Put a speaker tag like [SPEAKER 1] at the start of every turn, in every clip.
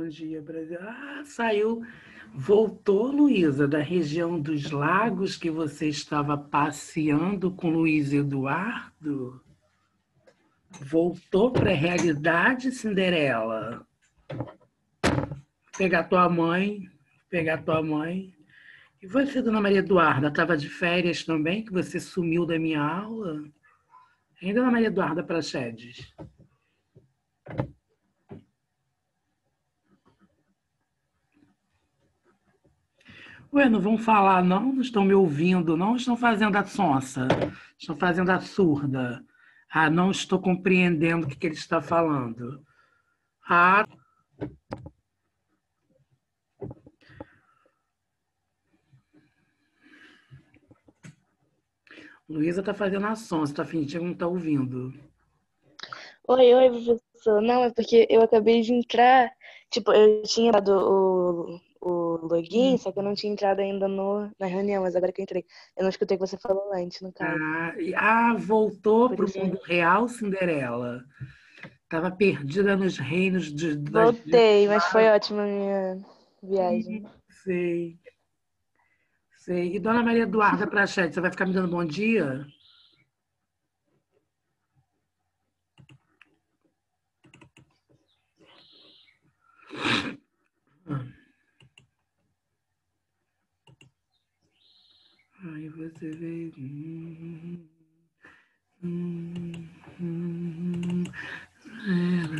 [SPEAKER 1] Bom dia, Brasil. Ah, saiu. Voltou, Luísa, da região dos lagos que você estava passeando com Luiz Eduardo? Voltou para a realidade, Cinderela? Pegar tua mãe, pegar tua mãe. E você, Dona Maria Eduarda, estava de férias também, que você sumiu da minha aula? Hein, Dona Maria Eduarda Praxedes? Ué, não vão falar, não? Não estão me ouvindo, não? Estão fazendo a sonsa? Estão fazendo a surda? Ah, não estou compreendendo o que ele está falando. Ah, Luísa está fazendo a sonsa, está fingindo que não está ouvindo.
[SPEAKER 2] Oi, professor. Não, é porque eu acabei de entrar. Tipo, eu tinha dado o login, só que eu não tinha entrado ainda na reunião, mas agora que eu entrei. Eu não escutei o que você falou antes, no caso.
[SPEAKER 1] Voltou
[SPEAKER 2] Por
[SPEAKER 1] para o
[SPEAKER 2] isso
[SPEAKER 1] mundo
[SPEAKER 2] mesmo.
[SPEAKER 1] real, Cinderela. Estava perdida nos reinos das...
[SPEAKER 2] Voltei, mas foi ótima a minha viagem.
[SPEAKER 1] Sei, sei. E Dona Maria Eduarda Praxedes, você vai ficar me dando bom dia? Aí você veio.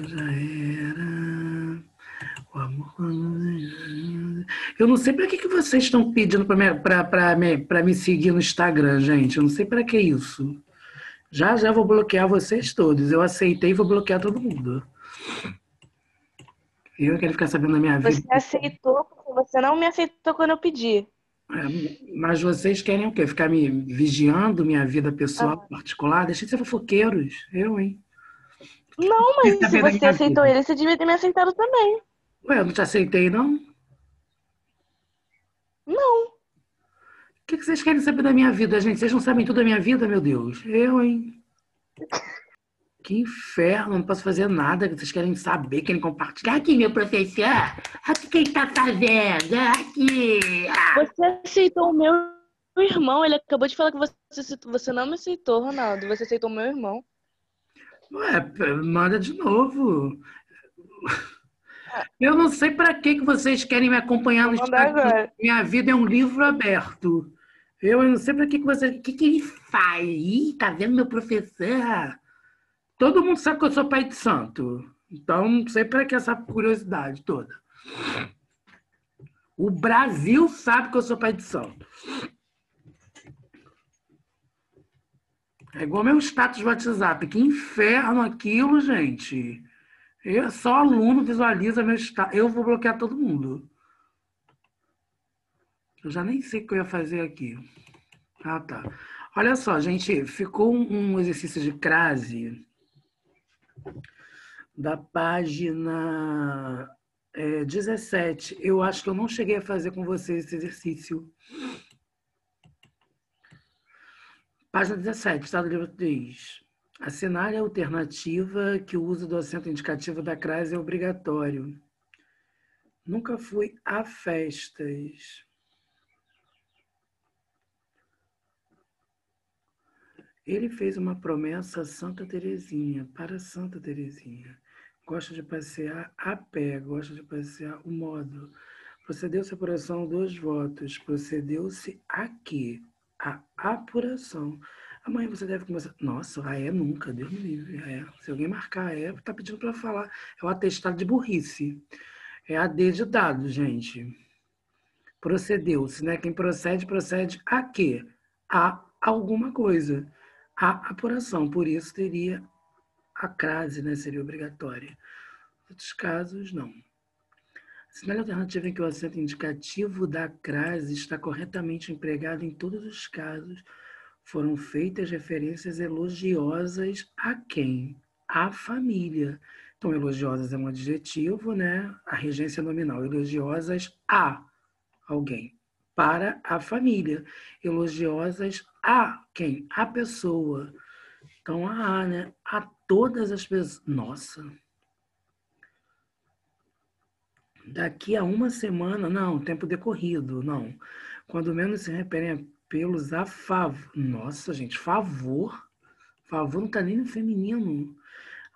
[SPEAKER 1] Já era. O amor. Eu não sei para que vocês estão pedindo para me seguir no Instagram, gente. Eu não sei para que isso. Já já vou bloquear vocês todos. Eu aceitei e vou bloquear todo mundo. Eu quero ficar sabendo da minha vida.
[SPEAKER 2] Você aceitou porque você não me aceitou quando eu pedi.
[SPEAKER 1] Mas vocês querem o quê? Ficar me vigiando minha vida pessoal
[SPEAKER 2] Ah,
[SPEAKER 1] particular? Deixa de ser fofoqueiros. Eu, hein?
[SPEAKER 2] não,
[SPEAKER 1] Quer
[SPEAKER 2] mas se
[SPEAKER 1] saber da
[SPEAKER 2] você
[SPEAKER 1] minha
[SPEAKER 2] aceitou
[SPEAKER 1] vida?
[SPEAKER 2] ele, você devia ter me aceitado também.
[SPEAKER 1] Ué, eu não te aceitei, não? O
[SPEAKER 2] Não.
[SPEAKER 1] que vocês querem saber da minha vida, gente? Vocês não sabem tudo da minha vida, meu Deus. Eu, hein? Que inferno, não posso fazer nada. Vocês querem saber, querem compartilhar. Aqui, meu professor. Aqui, quem está fazendo? Aqui.
[SPEAKER 2] Você aceitou o meu irmão. Ele acabou de falar que você não me aceitou, Ronaldo. Você aceitou o meu irmão.
[SPEAKER 1] Ué, manda de novo. Eu não sei para que vocês querem me acompanhar
[SPEAKER 2] Vou
[SPEAKER 1] no
[SPEAKER 2] mandar
[SPEAKER 1] Instagram.
[SPEAKER 2] agora.
[SPEAKER 1] Minha vida é um livro aberto. Eu não sei para que vocês. O que ele faz? Ih, tá vendo meu professor? Todo mundo sabe que eu sou pai de santo. Então, não sei para que essa curiosidade toda. O Brasil sabe que eu sou pai de santo. É igual meu status de WhatsApp. Que inferno aquilo, gente. Eu, só aluno visualiza meu status. Eu vou bloquear todo mundo. Eu já nem sei o que eu ia fazer aqui. Ah, tá. Olha só, gente, ficou um exercício de crase da página 17. Eu acho que eu não cheguei a fazer com vocês esse exercício. Página 17, está do livro 3. Assinale a alternativa que o uso do acento indicativo da crase é obrigatório. Nunca fui a festas. Ele fez uma promessa a Santa Teresinha, para Santa Teresinha. Gosta de passear a pé, gosta de passear o modo. Procedeu-se a apuração dos votos. Procedeu-se a quê? A apuração. Amanhã você deve começar. Nossa, a é nunca, Deus me livre. Se alguém marcar a é, está pedindo para falar. É o atestado de burrice. É a D de dado, gente. Procedeu-se, né? Quem procede, procede a quê? A alguma coisa. A apuração. Por isso teria a crase, né? Seria obrigatória. Em outros casos, não. Sinal alternativo em que o acento indicativo da crase está corretamente empregado em todos os casos, foram feitas referências elogiosas a quem? A família. Então, elogiosas é um adjetivo, né? A regência nominal. Elogiosas a alguém. Para a família. Elogiosas a quem? A pessoa. Então, a, né? A todas as pessoas. Nossa. Daqui a uma semana, não, tempo decorrido, não. Quando menos se referem a pelos a favor. Nossa, gente, favor. Favor não está nem no feminino.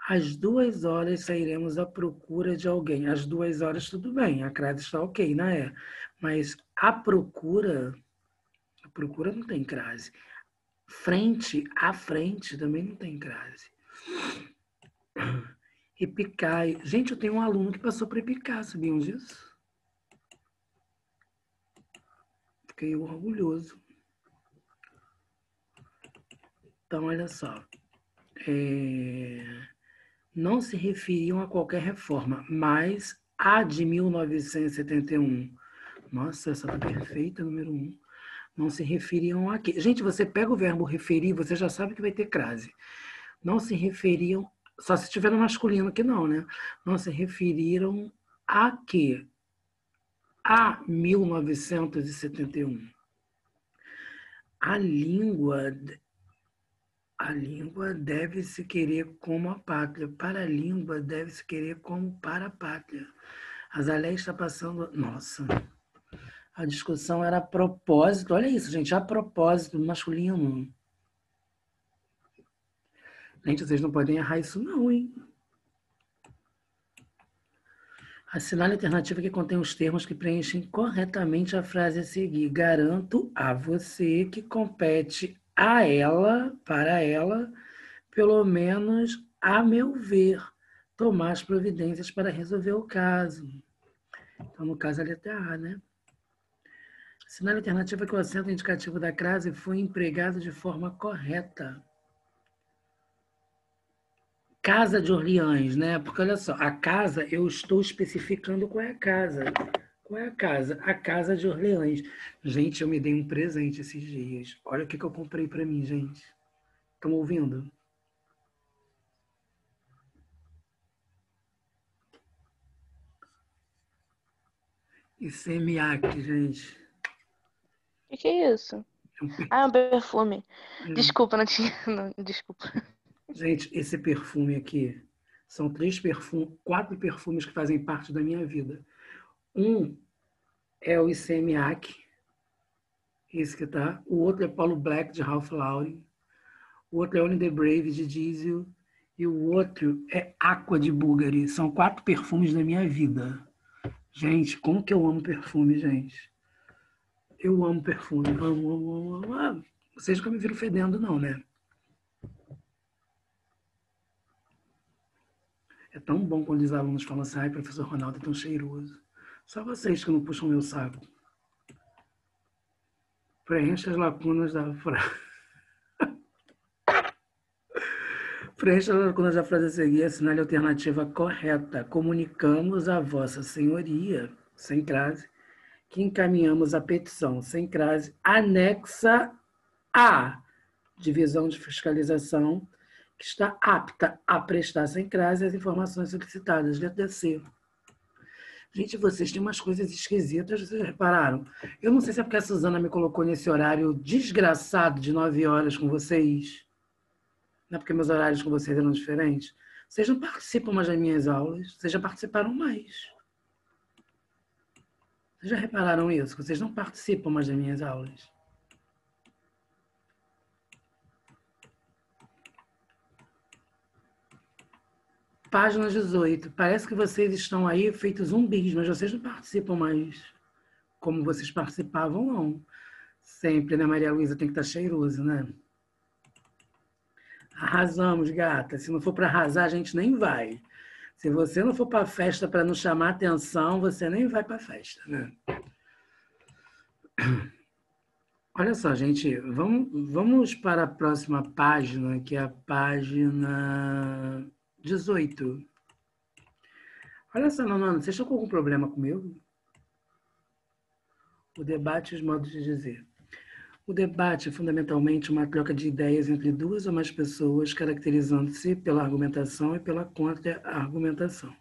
[SPEAKER 1] Às 2 horas sairemos à procura de alguém. Às 2 horas, tudo bem, a crase está ok, né? Mas a procura não tem crase. Frente a frente também não tem crase. Epicai. Gente, eu tenho um aluno que passou para Epicai, sabiam disso? Fiquei orgulhoso. Então, olha só. Não se referiam a qualquer reforma, mas a de 1971. Nossa, essa tá perfeita, número 1. Não se referiam a quê? Gente, você pega o verbo referir, você já sabe que vai ter crase. Não se referiam, só se tiver no masculino que não, né? Não se referiram a quê? A 1971. A língua deve se querer como a pátria. Para a língua deve se querer como para a pátria. Azalea está passando... Nossa, a discussão era a propósito. Olha isso, gente, a propósito masculino. Gente, vocês não podem errar isso não, hein? Assinale a alternativa que contém os termos que preenchem corretamente a frase a seguir. Garanto a você que compete a ela, para ela, pelo menos a meu ver, tomar as providências para resolver o caso. Então, no caso, a letra A, né? Assinale a alternativa que o acento indicativo da crase foi empregado de forma correta. Casa de Orleans, né? Porque olha só, a casa, eu estou especificando qual é a casa. Qual é a casa? A Casa de Orleans. Gente, eu me dei um presente esses dias. Olha o que eu comprei para mim, gente. Estão ouvindo? ICEMIAC, gente.
[SPEAKER 2] O que é isso? Ah, um perfume. Desculpa, não tinha. Não, desculpa.
[SPEAKER 1] Gente, esse perfume aqui são 4 perfumes que fazem parte da minha vida. Um é o ICEMIAC, esse que tá. O outro é Paulo Black, de Ralph Lauren. O outro é Only the Brave, de Diesel. E o outro é Aqua, de Bulgari. São 4 perfumes da minha vida. Gente, como que eu amo perfume, gente. Eu amo perfume. Amo. Vocês nunca me viram fedendo, não, né? É tão bom quando os alunos falam assim, ai, professor Ronaldo é tão cheiroso. Só vocês que não puxam meu saco. Preencha as lacunas da frase. Preencha as lacunas da frase a seguir, assinale a alternativa correta. Comunicamos a vossa senhoria, sem crase, que encaminhamos a petição, sem crase, anexa à divisão de fiscalização, que está apta a prestar sem crase as informações solicitadas. Letra C. Gente, vocês têm umas coisas esquisitas, vocês repararam? Eu não sei se é porque a Suzana me colocou nesse horário desgraçado de 9 horas com vocês. Não é porque meus horários com vocês eram diferentes. Vocês não participam mais das minhas aulas, vocês já participaram mais. Vocês já repararam isso? Vocês não participam mais das minhas aulas. Página 18. Parece que vocês estão aí feitos zumbis, mas vocês não participam mais como vocês participavam, não. Sempre, né, Maria Luísa? Tem que estar cheiroso, né? Arrasamos, gata. Se não for para arrasar, a gente nem vai. Se você não for para a festa para não chamar atenção, você nem vai para a festa, né? Olha só, gente, vamos para a próxima página, que é a página 18. Olha só, Nonana, vocês estão com algum problema comigo? O debate e os modos de dizer. O debate é fundamentalmente uma troca de ideias entre duas ou mais pessoas, caracterizando-se pela argumentação e pela contra-argumentação.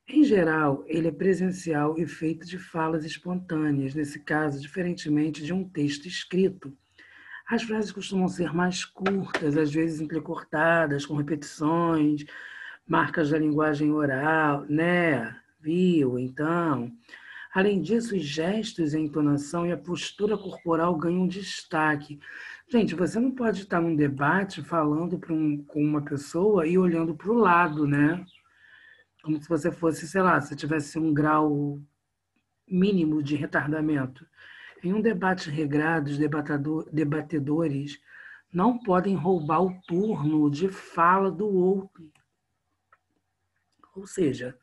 [SPEAKER 1] Em geral, ele é presencial e feito de falas espontâneas, nesse caso, diferentemente de um texto escrito. As frases costumam ser mais curtas, às vezes entrecortadas, com repetições, marcas da linguagem oral, né? viu? Então, além disso, os gestos, a entonação e a postura corporal ganham destaque. Gente, você não pode estar num debate falando com uma pessoa e olhando para o lado, né? Como se você fosse, sei lá, se tivesse um grau mínimo de retardamento. Em um debate regrado, os debatedores não podem roubar o turno de fala do outro. Ou seja,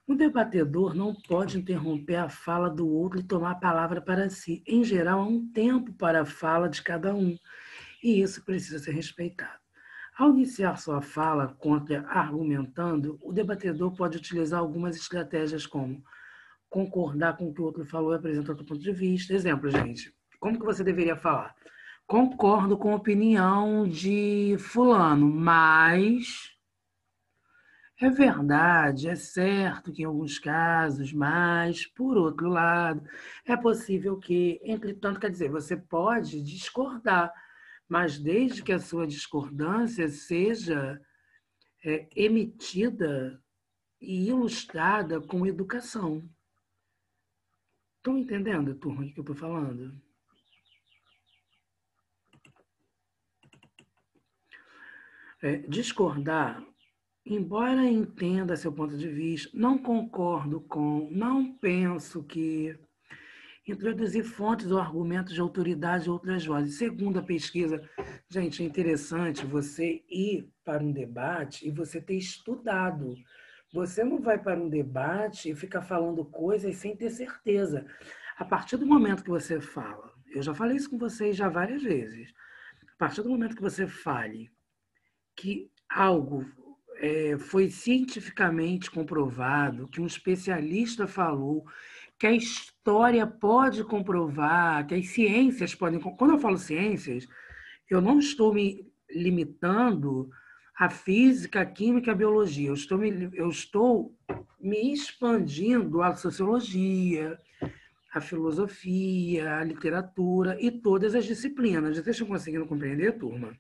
[SPEAKER 1] o debatedor não pode interromper a fala do outro e tomar a palavra para si. Em geral, há um tempo para a fala de cada um, e isso precisa ser respeitado. Ao iniciar sua fala contra-argumentando, o debatedor pode utilizar algumas estratégias como concordar com o que o outro falou e apresentar outro ponto de vista. Exemplo, gente, como que você deveria falar? Concordo com a opinião de fulano, mas é verdade, é certo que em alguns casos, mas, por outro lado, é possível que, entretanto, quer dizer, você pode discordar, mas desde que a sua discordância seja emitida e ilustrada com educação. Estão entendendo, turma, o que eu estou falando? Discordar, embora entenda seu ponto de vista, não concordo com, não penso que introduzir fontes ou argumentos de autoridade de outras vozes. Segundo a pesquisa, gente, é interessante você ir para um debate e você ter estudado. Você não vai para um debate e ficar falando coisas sem ter certeza. A partir do momento que você fala, eu já falei isso com vocês já várias vezes, a partir do momento que você fale que algo foi cientificamente comprovado, que um especialista falou, que a história pode comprovar, que as ciências podem. Quando eu falo ciências, eu não estou me limitando à física, à química, à biologia. Eu estou me expandindo à sociologia, à filosofia, à literatura e todas as disciplinas. Vocês estão conseguindo compreender, turma?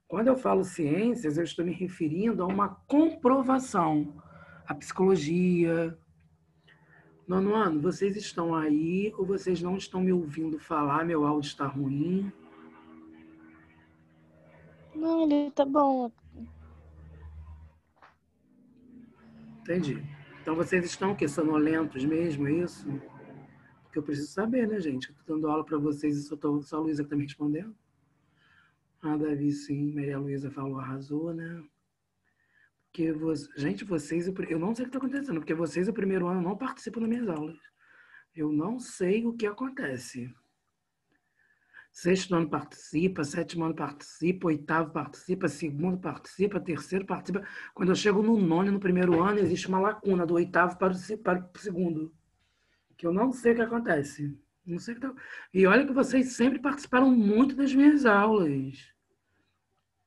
[SPEAKER 1] Quando eu falo ciências, eu estou me referindo a uma comprovação. A psicologia. Nono ano, vocês estão aí ou vocês não estão me ouvindo falar? Meu áudio está ruim?
[SPEAKER 2] Não, ele tá bom.
[SPEAKER 1] Entendi. Então vocês estão o quê? Sonolentos mesmo, é isso? Porque eu preciso saber, né, gente? Eu estou dando aula para vocês e só a Luísa que está me respondendo. Ah, Davi, sim. Maria Luísa falou, arrasou, né? Porque, gente, vocês... Eu não sei o que está acontecendo, porque vocês, o primeiro ano, não participam das minhas aulas. Eu não sei o que acontece. Sexto ano participa, sétimo ano participa, oitavo participa, segundo participa, terceiro participa. Quando eu chego no nono, no primeiro ano, existe uma lacuna do oitavo para o segundo, que eu não sei o que acontece. Não sei o que tá... E olha que vocês sempre participaram muito das minhas aulas.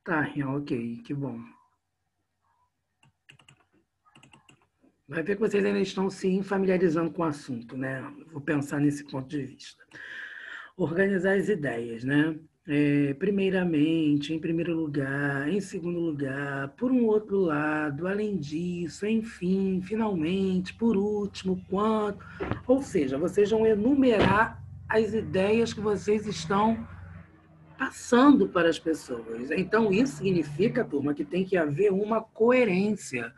[SPEAKER 1] Tá, ok, que bom. Vai ver que vocês ainda estão se familiarizando com o assunto, né? Vou pensar nesse ponto de vista. Organizar as ideias, né? Primeiramente, em primeiro lugar, em segundo lugar, por um outro lado, além disso, enfim, finalmente, por último, quanto. Ou seja, vocês vão enumerar as ideias que vocês estão passando para as pessoas. Então, isso significa, turma, que tem que haver uma coerência,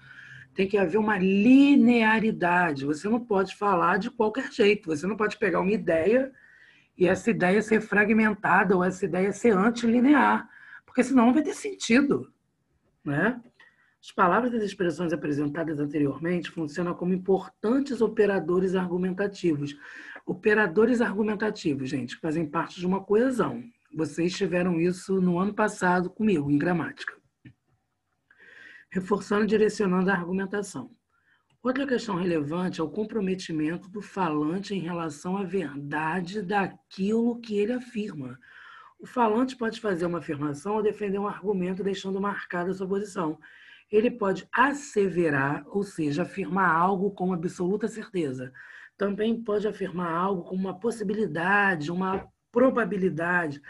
[SPEAKER 1] tem que haver uma linearidade. Você não pode falar de qualquer jeito, você não pode pegar uma ideia e essa ideia ser fragmentada ou essa ideia ser antilinear, porque senão não vai ter sentido, né? As palavras e as expressões apresentadas anteriormente funcionam como importantes operadores argumentativos. Operadores argumentativos, gente, que fazem parte de uma coesão. Vocês tiveram isso no ano passado comigo, em gramática. Reforçando e direcionando a argumentação. Outra questão relevante é o comprometimento do falante em relação à verdade daquilo que ele afirma. O falante pode fazer uma afirmação ou defender um argumento deixando marcada a sua posição. Ele pode asseverar, ou seja, afirmar algo com absoluta certeza. Também pode afirmar algo com uma possibilidade, uma probabilidade,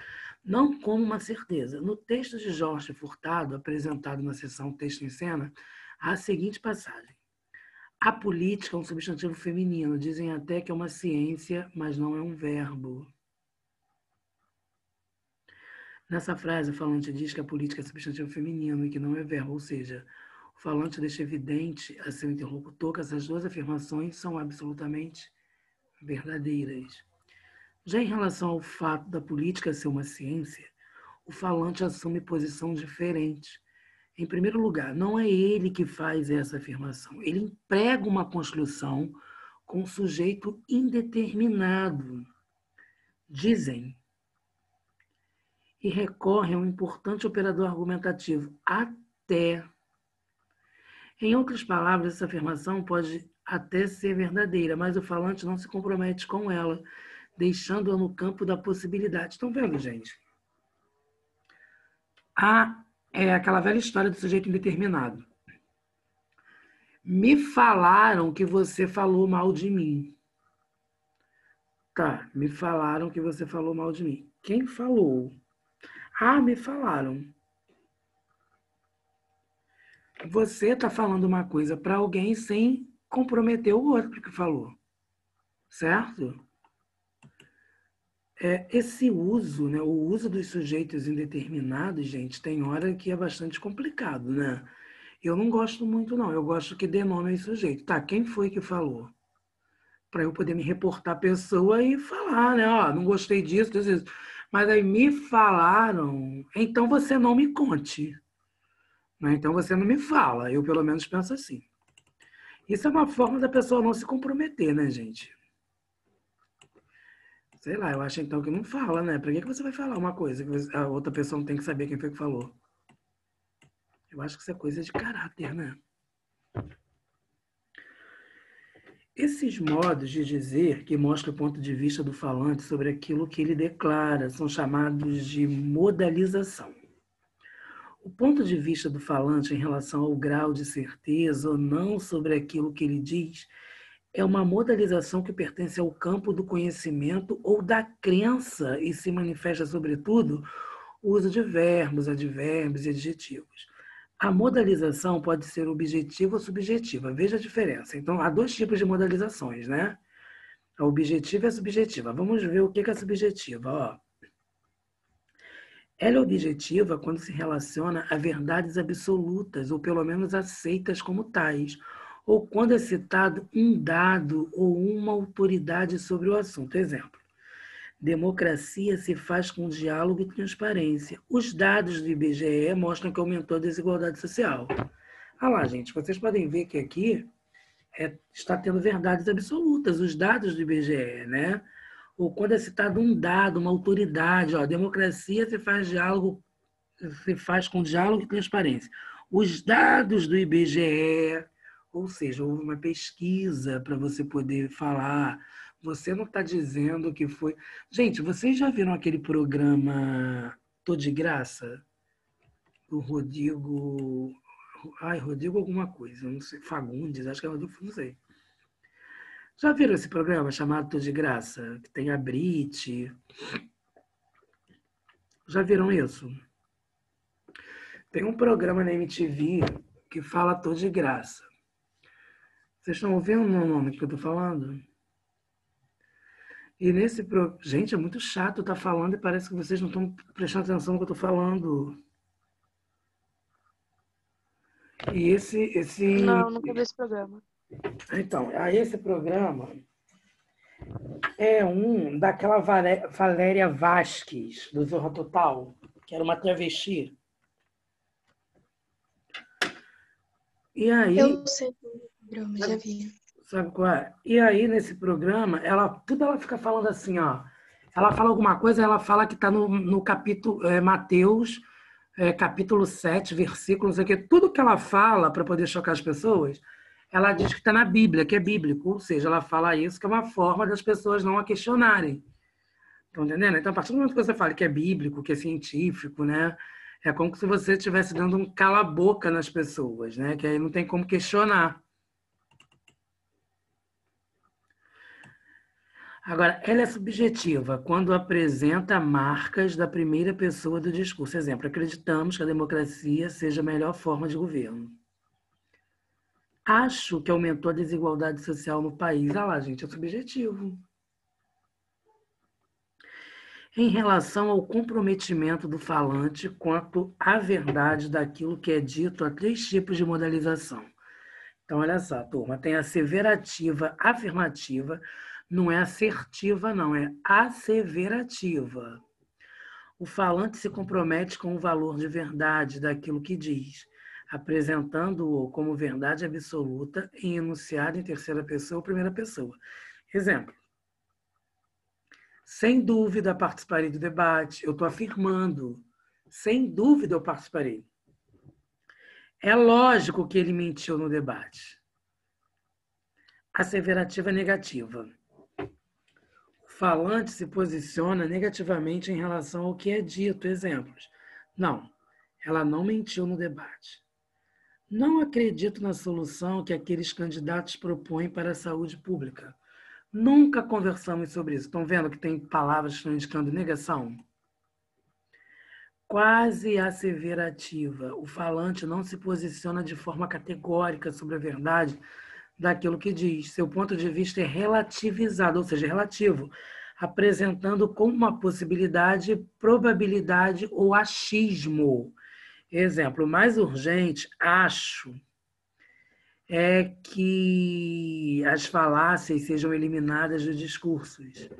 [SPEAKER 1] não como uma certeza. No texto de Jorge Furtado, apresentado na sessão Texto em Cena, há a seguinte passagem. A política é um substantivo feminino. Dizem até que é uma ciência, mas não é um verbo. Nessa frase, o falante diz que a política é substantivo feminino e que não é verbo, ou seja, o falante deixa evidente a seu interlocutor que essas duas afirmações são absolutamente verdadeiras. Já em relação ao fato da política ser uma ciência, o falante assume posição diferente. Em primeiro lugar, não é ele que faz essa afirmação, ele emprega uma construção com sujeito indeterminado. Dizem e recorre a um importante operador argumentativo, até. Em outras palavras, essa afirmação pode até ser verdadeira, mas o falante não se compromete com ela, deixando-a no campo da possibilidade. Estão vendo, gente? É aquela velha história do sujeito indeterminado. Me falaram que você falou mal de mim. Tá, me falaram que você falou mal de mim. Quem falou? Me falaram. Você está falando uma coisa para alguém sem comprometer o outro que falou. Certo? Esse uso, né, o uso dos sujeitos indeterminados, gente, tem hora que é bastante complicado, né? Eu não gosto muito, não. Eu gosto que dê nome ao sujeito. Tá, quem foi que falou? Para eu poder me reportar a pessoa e falar, né? Não gostei disso, disso. Mas aí me falaram, então você não me conte. Né? Então você não me fala. Eu, pelo menos, penso assim. Isso é uma forma da pessoa não se comprometer, né, gente? Sei lá, eu acho então que não fala, né? Para que você vai falar uma coisa que a outra pessoa não tem que saber quem foi que falou? Eu acho que isso é coisa de caráter, né? Esses modos de dizer que mostram o ponto de vista do falante sobre aquilo que ele declara são chamados de modalização. O ponto de vista do falante em relação ao grau de certeza ou não sobre aquilo que ele diz é uma modalização que pertence ao campo do conhecimento ou da crença e se manifesta, sobretudo, o uso de verbos, advérbios e adjetivos. A modalização pode ser objetiva ou subjetiva. Veja a diferença. Então, há dois tipos de modalizações, né? A objetiva e a subjetiva. Vamos ver o que é a subjetiva. Ela é objetiva quando se relaciona a verdades absolutas, ou pelo menos aceitas como tais, ou quando é citado um dado ou uma autoridade sobre o assunto. Exemplo: democracia se faz com diálogo e transparência. Os dados do IBGE mostram que aumentou a desigualdade social. Lá, gente, vocês podem ver que aqui está tendo verdades absolutas, os dados do IBGE, né? Ou quando é citado um dado, uma autoridade, democracia se faz com diálogo e transparência. Os dados do IBGE, ou seja, houve uma pesquisa para você poder falar. Você não está dizendo que foi... Gente, vocês já viram aquele programa Tô de Graça? Do Rodrigo... Rodrigo alguma coisa, não sei, Fagundes, acho que é Rodrigo, não sei. Já viram esse programa chamado Tô de Graça? Que tem a Brit. Já viram isso? Tem um programa na MTV que fala Tô de Graça. Vocês estão ouvindo o nome que eu estou falando? E nesse... Gente, é muito chato estar falando e parece que vocês não estão prestando atenção no que eu estou falando. E esse...
[SPEAKER 2] Não, nunca vi esse programa.
[SPEAKER 1] Então, esse programa é um daquela Valéria Vasquez, do Zorra Total, que era uma travesti. E aí...
[SPEAKER 2] Eu sei do programa, já vi.
[SPEAKER 1] Sabe qual é? E aí, nesse programa, ela fica falando assim, Ela fala alguma coisa, ela fala que está no capítulo Mateus, capítulo 7, versículo, não sei o quê. Tudo que ela fala para poder chocar as pessoas, ela diz que está na Bíblia, que é bíblico. Ou seja, ela fala isso, que é uma forma das pessoas não a questionarem. Estão entendendo? Então, a partir do momento que você fala que é bíblico, que é científico, né? É como se você estivesse dando um cala-boca nas pessoas, né? Que aí não tem como questionar. Agora, ela é subjetiva quando apresenta marcas da primeira pessoa do discurso. Exemplo, acreditamos que a democracia seja a melhor forma de governo. Acho que aumentou a desigualdade social no país. Ah lá, gente, é subjetivo. Em relação ao comprometimento do falante quanto à verdade daquilo que é dito, há 3 tipos de modalização. Então, olha só, turma, tem a asseverativa afirmativa, não é assertiva, não, é asseverativa. O falante se compromete com o valor de verdade daquilo que diz, apresentando-o como verdade absoluta em enunciado em terceira pessoa ou primeira pessoa. Exemplo. Sem dúvida participarei do debate. Eu estou afirmando. Sem dúvida eu participarei. É lógico que ele mentiu no debate. Asseverativa negativa. O falante se posiciona negativamente em relação ao que é dito. Exemplos. Não, ela não mentiu no debate. Não acredito na solução que aqueles candidatos propõem para a saúde pública. Nunca conversamos sobre isso. Estão vendo que tem palavras que estão indicando negação? Quase asseverativa. O falante não se posiciona de forma categórica sobre a verdade daquilo que diz. Seu ponto de vista é relativizado, ou seja, relativo, apresentando como uma possibilidade, probabilidade ou achismo. Exemplo, o mais urgente, acho, é que as falácias sejam eliminadas dos discursos.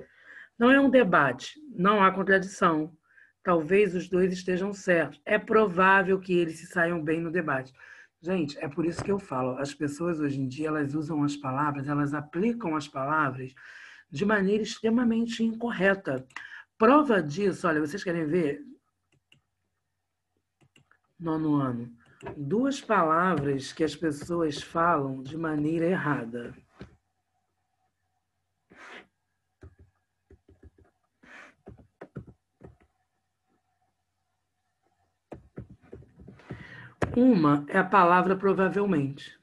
[SPEAKER 1] Não é um debate, não há contradição. Talvez os dois estejam certos. É provável que eles se saiam bem no debate. Gente, é por isso que eu falo, as pessoas hoje em dia, elas usam as palavras, elas aplicam as palavras de maneira extremamente incorreta. Prova disso, olha, vocês querem ver? 9º ano. 2 palavras que as pessoas falam de maneira errada. Uma é a palavra provavelmente.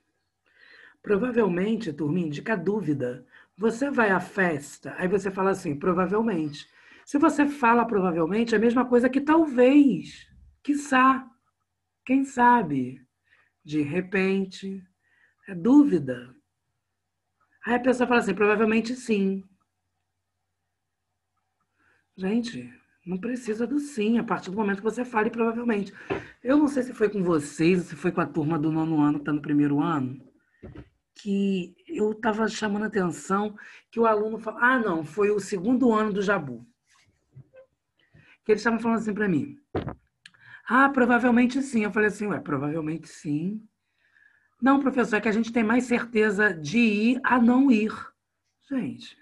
[SPEAKER 1] Provavelmente, turma, indica dúvida. Você vai à festa, aí você fala assim, provavelmente. Se você fala provavelmente, é a mesma coisa que talvez, quiçá, quem sabe, de repente, é dúvida. Aí a pessoa fala assim, provavelmente sim. Gente, não precisa do sim, a partir do momento que você fale provavelmente. Eu não sei se foi com vocês, se foi com a turma do 9º ano que está no 1º ano, que eu estava chamando a atenção que o aluno falou, não, foi o 2º ano do Jabu. Que eles estavam falando assim para mim, provavelmente sim. Eu falei assim, provavelmente sim. Não, professor, é que a gente tem mais certeza de ir a não ir. Gente,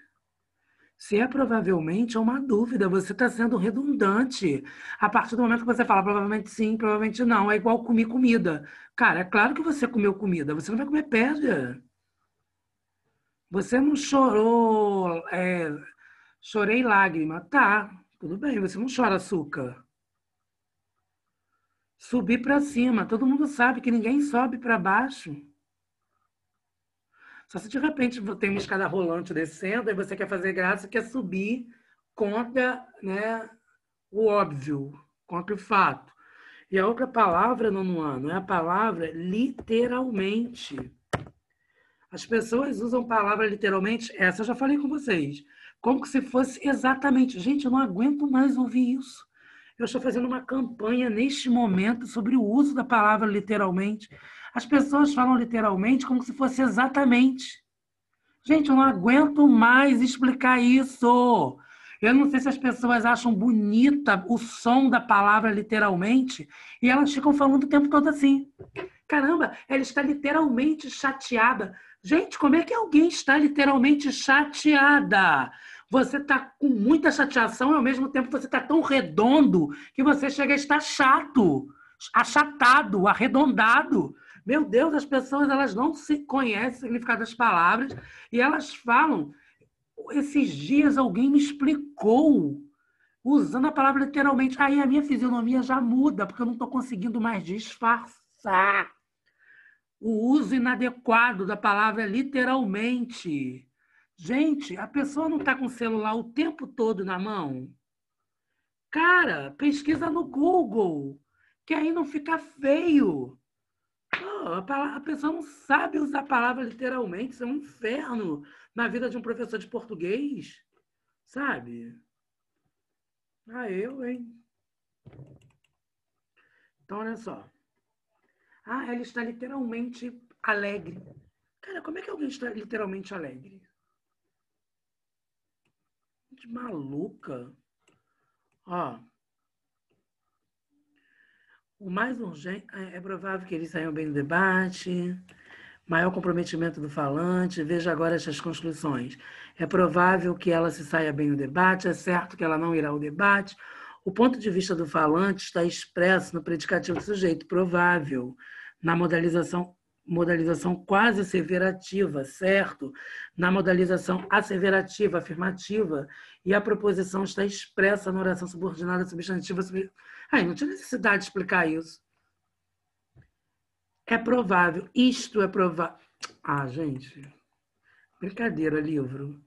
[SPEAKER 1] se é provavelmente, é uma dúvida, você está sendo redundante. A partir do momento que você fala provavelmente sim, provavelmente não, é igual comer comida. Cara, é claro que você comeu comida, você não vai comer pedra. Você não chorou, chorei lágrima. Tá, tudo bem, você não chora açúcar. Subir para cima, todo mundo sabe que ninguém sobe para baixo. Só se de repente tem uma escada rolante descendo, e você quer fazer graça, quer subir contra, né, o óbvio, contra o fato. E a outra palavra, 9º ano, é a palavra literalmente. As pessoas usam a palavra literalmente, essa eu já falei com vocês, como se fosse exatamente. Gente, eu não aguento mais ouvir isso. Eu estou fazendo uma campanha neste momento sobre o uso da palavra literalmente. As pessoas falam literalmente como se fosse exatamente. Gente, eu não aguento mais explicar isso. Eu não sei se as pessoas acham bonita o som da palavra literalmente e elas ficam falando o tempo todo assim. Caramba, ela está literalmente chateada. Gente, como é que alguém está literalmente chateada? Você está com muita chateação e ao mesmo tempo você está tão redondo que você chega a estar chato, achatado, arredondado. Meu Deus, as pessoas elas não se conhecem o significado das palavras e elas falam. Esses dias alguém me explicou, usando a palavra literalmente. Aí a minha fisionomia já muda, porque eu não estou conseguindo mais disfarçar o uso inadequado da palavra literalmente. Gente, a pessoa não está com o celular o tempo todo na mão? Cara, pesquisa no Google, que aí não fica feio. A pessoa não sabe usar a palavra literalmente. Isso é um inferno na vida de um professor de português, sabe? Eu, hein? Então, olha só. Ela está literalmente alegre. Cara, como é que alguém está literalmente alegre? Gente maluca. Ó. O mais urgente é provável que eles saiam bem no debate. Maior comprometimento do falante. Veja agora estas construções. É provável que ela se saia bem no debate. É certo que ela não irá ao debate. O ponto de vista do falante está expresso no predicativo do sujeito, provável, na modalização quase asseverativa, certo? Na modalização asseverativa, afirmativa, e a proposição está expressa na oração subordinada substantiva. Não tinha necessidade de explicar isso. É provável, isto é provável. Gente, brincadeira, livro.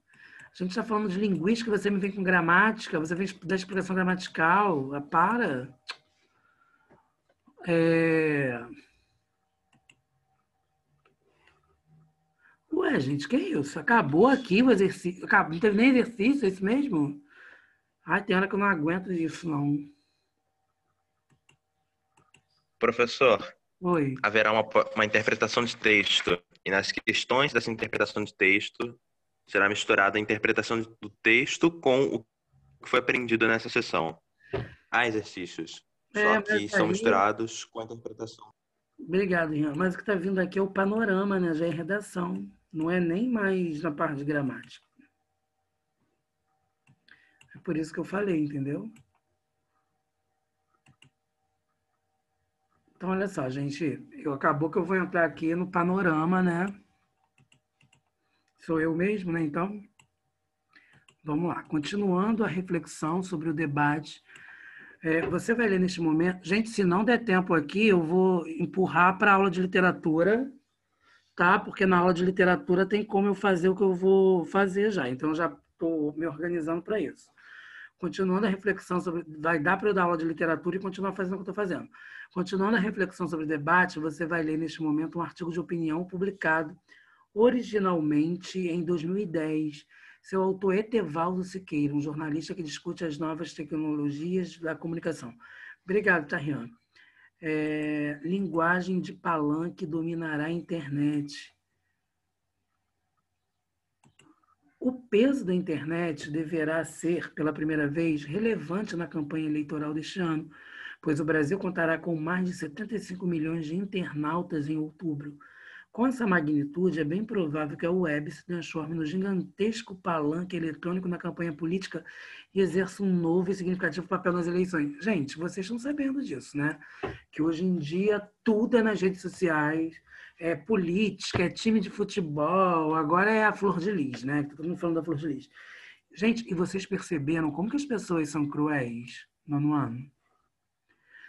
[SPEAKER 1] A gente está falando de linguística, você me vem com gramática, você vem da explicação gramatical. Para. Ué, gente, que isso? Acabou aqui o exercício. Não teve nem exercício, é isso mesmo? Tem hora que eu não aguento isso, não.
[SPEAKER 3] Professor,
[SPEAKER 1] Oi.
[SPEAKER 3] haverá uma interpretação de texto, e nas questões dessa interpretação de texto será misturada a interpretação do texto com o que foi aprendido nessa sessão. Há exercícios, só que são misturados com a interpretação.
[SPEAKER 1] Obrigado, Ian. Mas o que está vindo aqui é o panorama, né? Já é redação. Não é nem mais na parte de gramática. É por isso que eu falei, entendeu? Então, olha só, gente. Acabou que eu vou entrar aqui no panorama, né? Sou eu mesmo, né? Então, vamos lá. Continuando a reflexão sobre o debate. Você vai ler neste momento. Gente, se não der tempo aqui, eu vou empurrar para a aula de literatura, tá? Porque na aula de literatura tem como eu fazer o que eu vou fazer já. Então, eu já estou me organizando para isso. Continuando a reflexão sobre... Vai dar para eu dar aula de literatura e continuar fazendo o que eu estou fazendo. Continuando a reflexão sobre o debate, você vai ler neste momento um artigo de opinião publicado originalmente em 2010. Seu autor é Etevaldo Siqueira, um jornalista que discute as novas tecnologias da comunicação. Obrigado, Tarian. Linguagem de palanque dominará a internet. O peso da internet deverá ser, pela primeira vez, relevante na campanha eleitoral deste ano, pois o Brasil contará com mais de 75 milhões de internautas em outubro. Com essa magnitude, é bem provável que a web se transforme no gigantesco palanque eletrônico na campanha política e exerça um novo e significativo papel nas eleições. Gente, vocês estão sabendo disso, né? Que hoje em dia tudo é nas redes sociais, é política, é time de futebol, agora é a Flor de Lis, né? Todo mundo falando da Flor de Lis. Gente, e vocês perceberam como que as pessoas são cruéis no ano?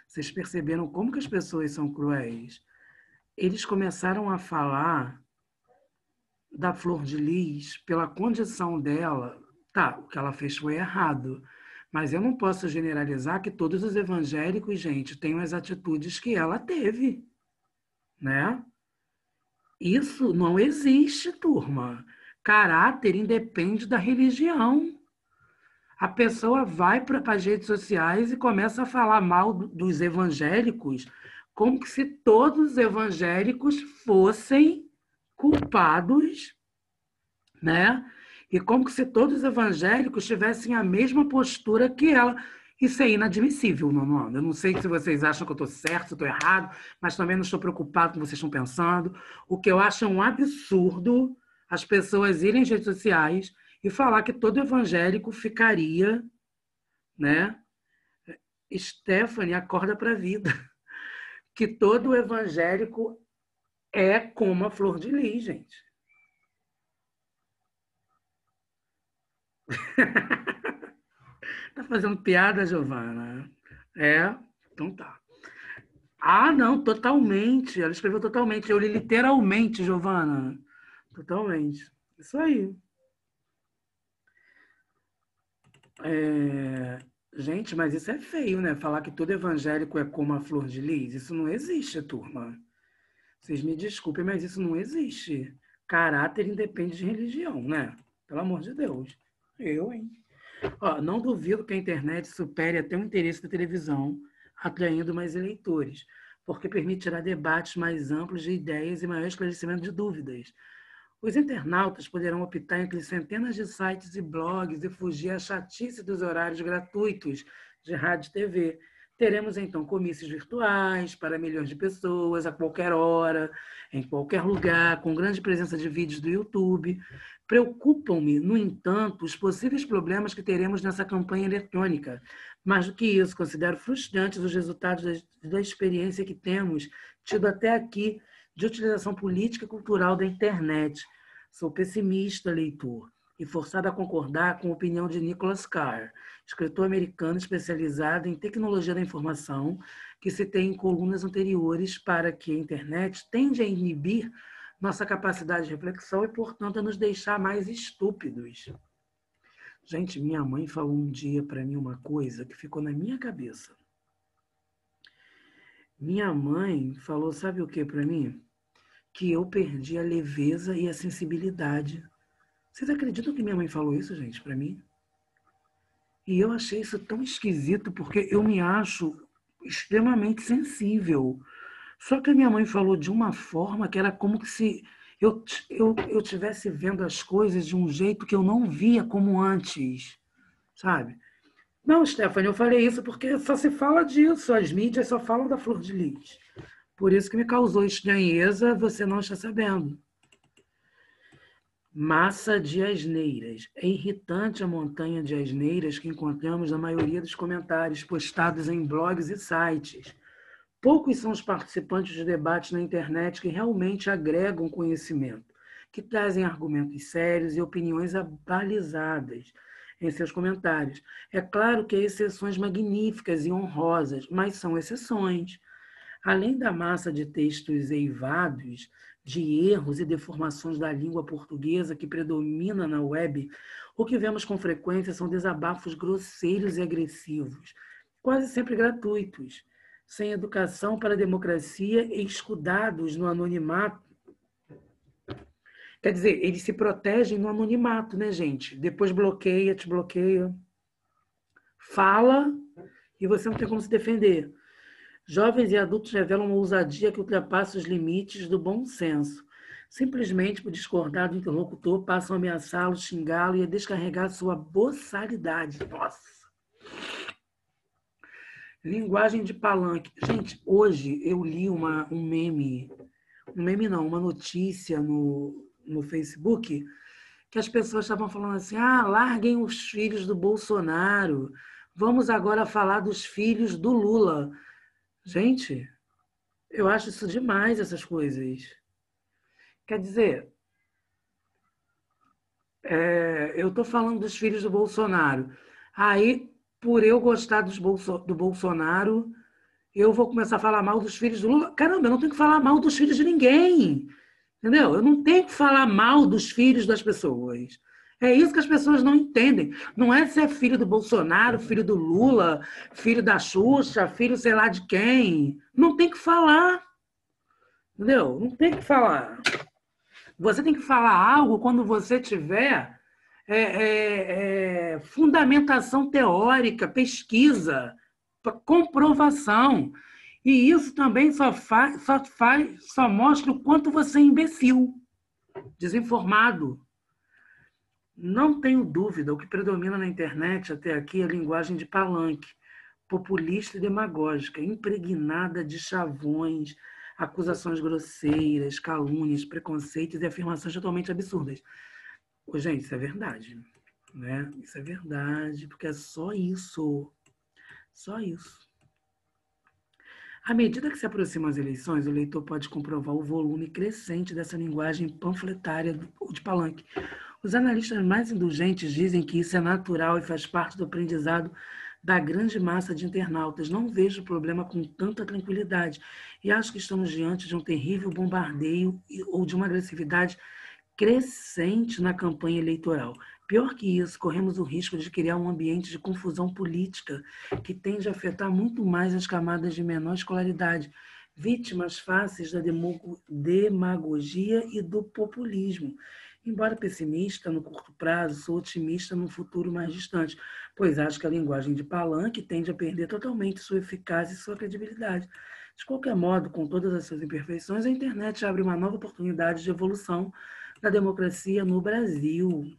[SPEAKER 1] Vocês perceberam como que as pessoas são cruéis? Eles começaram a falar da Flor de Lis pela condição dela. Tá, o que ela fez foi errado, mas eu não posso generalizar que todos os evangélicos, gente, tenham as atitudes que ela teve, né? Isso não existe, turma. Caráter independe da religião. A pessoa vai para as redes sociais e começa a falar mal dos evangélicos, como que se todos os evangélicos fossem culpados, né? E como que se todos os evangélicos tivessem a mesma postura que ela. Isso é inadmissível, não? Eu não sei se vocês acham que eu estou certo, se eu estou errado, mas também não estou preocupado com o que vocês estão pensando. O que eu acho é um absurdo as pessoas irem às redes sociais e falar que todo evangélico ficaria, né? Stephanie, acorda para a vida. Que todo evangélico é como a Flor de Lis, gente. Tá fazendo piada, Giovana? Então tá. Não, totalmente. Ela escreveu totalmente. Eu li literalmente, Giovana. Totalmente. Isso aí. Gente, mas isso é feio, né? Falar que todo evangélico é como a Flor de Lis. Isso não existe, turma. Vocês me desculpem, mas isso não existe. Caráter independe de religião, né? Pelo amor de Deus. Hein? Ó, não duvido que a internet supere até o interesse da televisão, atraindo mais eleitores, porque permitirá debates mais amplos de ideias e maior esclarecimento de dúvidas. Os internautas poderão optar entre centenas de sites e blogs e fugir à chatice dos horários gratuitos de rádio e TV. Teremos, então, comícios virtuais para milhões de pessoas, a qualquer hora, em qualquer lugar, com grande presença de vídeos do YouTube. Preocupam-me, no entanto, os possíveis problemas que teremos nessa campanha eletrônica. Mais do que isso, considero frustrantes os resultados da experiência que temos tido até aqui de utilização política e cultural da internet. Sou pessimista, leitor, e forçado a concordar com a opinião de Nicholas Carr, escritor americano especializado em tecnologia da informação, que citei em colunas anteriores, para que a internet tende a inibir nossa capacidade de reflexão e, portanto, a nos deixar mais estúpidos. Gente, minha mãe falou um dia para mim uma coisa que ficou na minha cabeça. Minha mãe falou, sabe o que para mim? Que eu perdi a leveza e a sensibilidade. Vocês acreditam que minha mãe falou isso, gente, para mim? E eu achei isso tão esquisito, porque eu me acho extremamente sensível. Só que a minha mãe falou de uma forma que era como se eu estivesse vendo as coisas de um jeito que eu não via como antes, sabe? Não, Stephanie, eu falei isso porque só se fala disso, as mídias só falam da Flor de Lis. Por isso que me causou estranheza, você não está sabendo. Massa de asneiras. É irritante a montanha de asneiras que encontramos na maioria dos comentários postados em blogs e sites. Poucos são os participantes de debates na internet que realmente agregam conhecimento, que trazem argumentos sérios e opiniões abalizadas em seus comentários. É claro que há exceções magníficas e honrosas, mas são exceções. Além da massa de textos eivados, de erros e deformações da língua portuguesa que predomina na web, o que vemos com frequência são desabafos grosseiros e agressivos, quase sempre gratuitos, sem educação para a democracia e escudados no anonimato. Quer dizer, eles se protegem no anonimato, né, gente? Depois bloqueia, te bloqueia, fala e você não tem como se defender. Jovens e adultos revelam uma ousadia que ultrapassa os limites do bom senso. Simplesmente por discordar do interlocutor, passam a ameaçá-lo, xingá-lo e a descarregar sua boçalidade. Nossa! Linguagem de palanque. Gente, hoje eu li uma notícia no Facebook, que as pessoas estavam falando assim, larguem os filhos do Bolsonaro, vamos agora falar dos filhos do Lula. Gente, eu acho isso demais, essas coisas. Quer dizer, eu estou falando dos filhos do Bolsonaro. Aí, por eu gostar do Bolsonaro, eu vou começar a falar mal dos filhos do Lula. Caramba, eu não tenho que falar mal dos filhos de ninguém. Entendeu? Eu não tenho que falar mal dos filhos das pessoas. É isso que as pessoas não entendem. Não é se é filho do Bolsonaro, filho do Lula, filho da Xuxa, filho sei lá de quem. Não tem que falar. Entendeu? Não tem que falar. Você tem que falar algo quando você tiver fundamentação teórica, pesquisa, comprovação. E isso também só mostra o quanto você é imbecil, desinformado. Não tenho dúvida, o que predomina na internet até aqui é a linguagem de palanque, populista e demagógica, impregnada de chavões, acusações grosseiras, calúnias, preconceitos e afirmações totalmente absurdas. Gente, isso é verdade, né? Isso é verdade, porque é só isso. Só isso. À medida que se aproximam as eleições, o leitor pode comprovar o volume crescente dessa linguagem panfletária de palanque. Os analistas mais indulgentes dizem que isso é natural e faz parte do aprendizado da grande massa de internautas. Não vejo problema com tanta tranquilidade e acho que estamos diante de um terrível bombardeio ou de uma agressividade crescente na campanha eleitoral. Pior que isso, corremos o risco de criar um ambiente de confusão política que tende a afetar muito mais as camadas de menor escolaridade, vítimas fáceis da demagogia e do populismo. Embora pessimista no curto prazo, sou otimista no futuro mais distante, pois acho que a linguagem de Palanque tende a perder totalmente sua eficácia e sua credibilidade. De qualquer modo, com todas as suas imperfeições, a internet abre uma nova oportunidade de evolução da democracia no Brasil.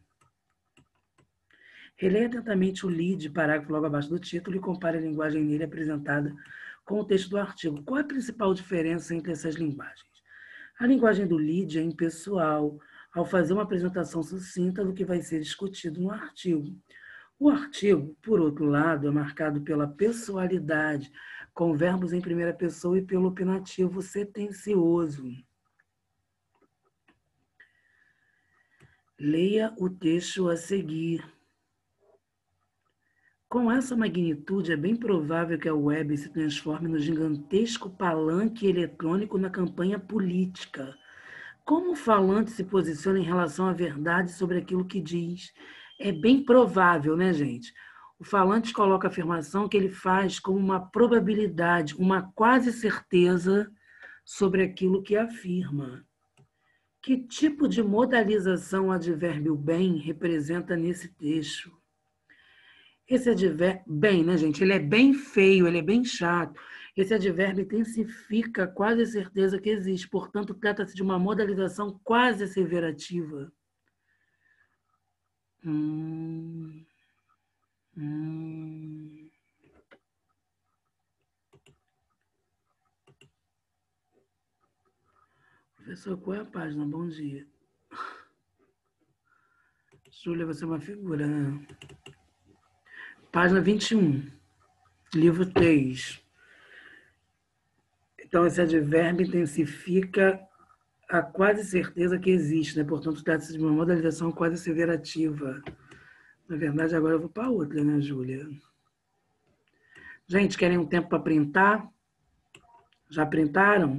[SPEAKER 1] Releia atentamente o lead, parágrafo logo abaixo do título, e compare a linguagem nele apresentada com o texto do artigo. Qual é a principal diferença entre essas linguagens? A linguagem do lead é impessoal, ao fazer uma apresentação sucinta do que vai ser discutido no artigo. O artigo, por outro lado, é marcado pela pessoalidade, com verbos em primeira pessoa e pelo opinativo sentencioso. Leia o texto a seguir. Com essa magnitude, é bem provável que a web se transforme no gigantesco palanque eletrônico na campanha política. Como o falante se posiciona em relação à verdade sobre aquilo que diz? É bem provável, né, gente? O falante coloca a afirmação que ele faz como uma probabilidade, uma quase certeza sobre aquilo que afirma. Que tipo de modalização o advérbio bem representa nesse texto? Esse advérbio, bem, né, gente? Ele é bem feio, ele é bem chato. Esse advérbio intensifica quase a certeza que existe, portanto, trata-se de uma modalização quase asseverativa. Hum. Professor, qual é a página? Bom dia. Júlia, você é uma figura, né? Página 21, livro 3. Então, esse advérbio intensifica a quase certeza que existe, né? Portanto, trata-se de uma modalização quase asseverativa. Na verdade, agora eu vou para outra, né, Júlia? Gente, querem um tempo para printar? Já printaram?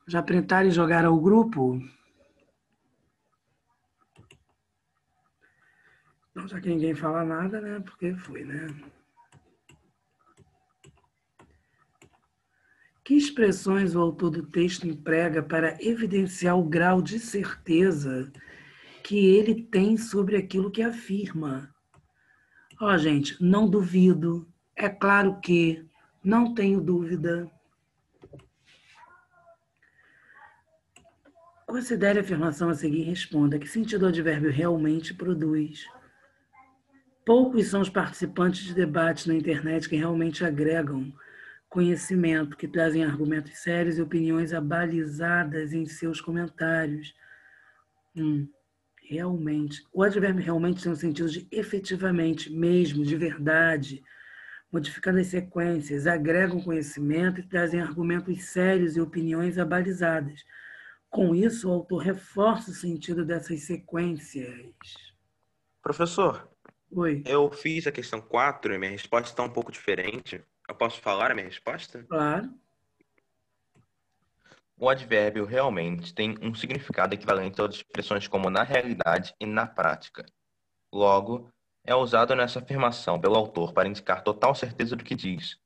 [SPEAKER 1] Já printaram e jogaram o grupo? Então, já que ninguém fala nada, né? Porque foi, né? Que expressões o autor do texto emprega para evidenciar o grau de certeza que ele tem sobre aquilo que afirma? Ó, gente, não duvido, é claro que, não tenho dúvida. Considere a afirmação a seguir e responda. Que sentido o advérbio realmente produz? Poucos são os participantes de debates na internet que realmente agregam conhecimento, que trazem argumentos sérios e opiniões abalizadas em seus comentários. Realmente. O advérbio realmente tem um sentido de efetivamente, mesmo, de verdade, modificando as sequências, agregam conhecimento e trazem argumentos sérios e opiniões abalizadas. Com isso, o autor reforça o sentido dessas sequências.
[SPEAKER 3] Professor,
[SPEAKER 1] Oi,
[SPEAKER 3] eu fiz a questão 4 e minha resposta está um pouco diferente. Eu posso falar a minha resposta?
[SPEAKER 1] claro.
[SPEAKER 3] O advérbio realmente tem um significado equivalente às expressões como na realidade e na prática. Logo, é usado nessa afirmação pelo autor para indicar total certeza do que diz,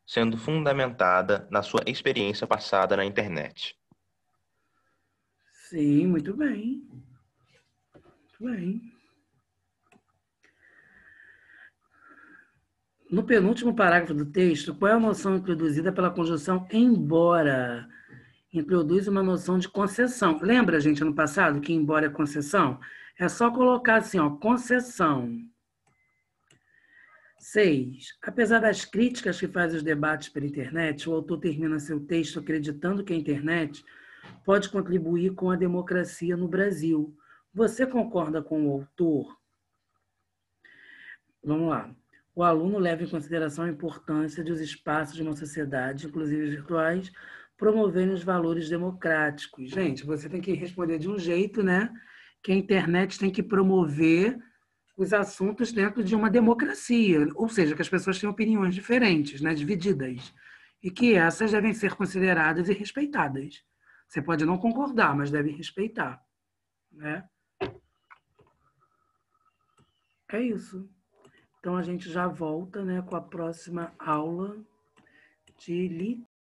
[SPEAKER 3] sendo fundamentada na sua experiência passada na internet.
[SPEAKER 1] Sim, muito bem. Muito bem. No penúltimo parágrafo do texto, qual é a noção introduzida pela conjunção embora? Introduz uma noção de concessão. Lembra, gente, ano passado, que embora é concessão? É só colocar assim, ó, concessão. 6. Apesar das críticas que faz os debates pela internet, o autor termina seu texto acreditando que a internet pode contribuir com a democracia no Brasil. Você concorda com o autor? Vamos lá. O aluno leva em consideração a importância dos espaços de uma sociedade, inclusive virtuais, promoverem os valores democráticos. Gente, você tem que responder de um jeito, né? Que a internet tem que promover os assuntos dentro de uma democracia, ou seja, que as pessoas têm opiniões diferentes, né? Divididas, e que essas devem ser consideradas e respeitadas. Você pode não concordar, mas deve respeitar, né? É isso. Então, a gente já volta, né, com a próxima aula de literatura.